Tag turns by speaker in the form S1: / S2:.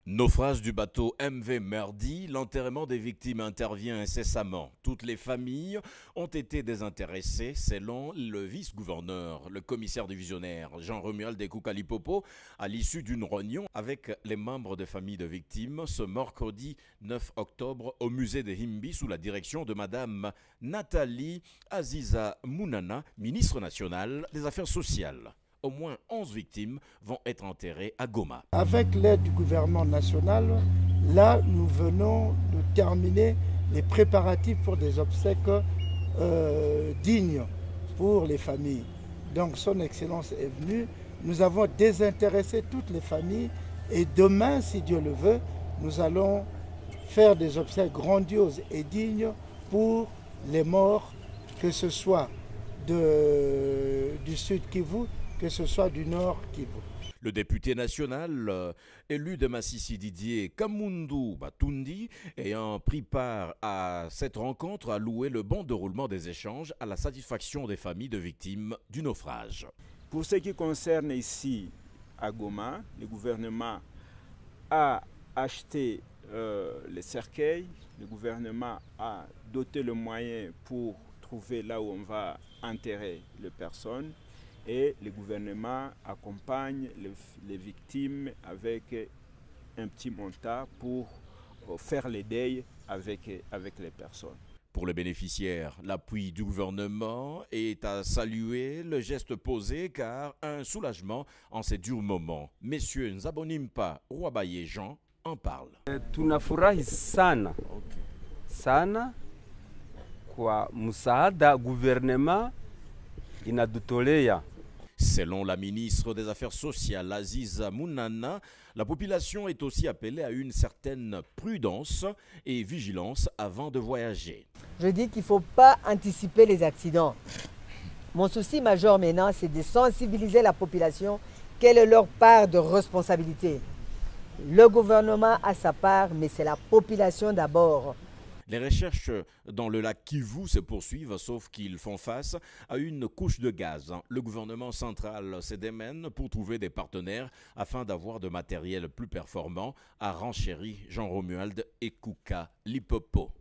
S1: Naufrage du bateau MV Merdi, l'enterrement des victimes intervient incessamment. Toutes les familles ont été désintéressées selon le vice-gouverneur, le commissaire divisionnaire Jean-Romuald Ekouka-Lipopo, à l'issue d'une réunion avec les membres des familles de victimes ce mercredi 9 octobre au musée de Himbi sous la direction de Madame Nathalie Aziza Mounana, ministre nationale des Affaires sociales. Au moins 11 victimes vont être enterrées à Goma.
S2: Avec l'aide du gouvernement national, là, nous venons de terminer les préparatifs pour des obsèques dignes pour les familles. Donc, Son Excellence est venue. Nous avons désintéressé toutes les familles et demain, si Dieu le veut, nous allons faire des obsèques grandioses et dignes pour les morts, que ce soit du Sud Kivu, que ce soit du Nord Kivu.
S1: Le député national élu de Massissi Didier Kamundu Batundi, ayant pris part à cette rencontre, a loué le bon déroulement des échanges à la satisfaction des familles de victimes du naufrage.
S3: Pour ce qui concerne ici à Goma, le gouvernement a acheté les cercueils, le gouvernement a doté le moyen pour trouver là où on va enterrer les personnes. Et le gouvernement accompagne les victimes avec un petit montant pour faire les deuils avec les personnes.
S1: Pour les bénéficiaires, l'appui du gouvernement est à saluer le geste posé car un soulagement en ces durs moments. Messieurs Nzabonimpa Ouabaye Jean en parlent.
S4: Tunafurahi sana sana kwa msaada gouvernement inadutolea.
S1: Selon la ministre des Affaires sociales, Aziza Mounana, la population est aussi appelée à une certaine prudence et vigilance avant de voyager.
S5: Je dis qu'il ne faut pas anticiper les accidents. Mon souci majeur maintenant, c'est de sensibiliser la population. Quelle est leur part de responsabilité? Le gouvernement a sa part, mais c'est la population d'abord.
S1: Les recherches dans le lac Kivu se poursuivent, sauf qu'ils font face à une couche de gaz. Le gouvernement central se démène pour trouver des partenaires afin d'avoir de matériel plus performant, a renchéri Jean-Romuald Ekouka-Lipopo.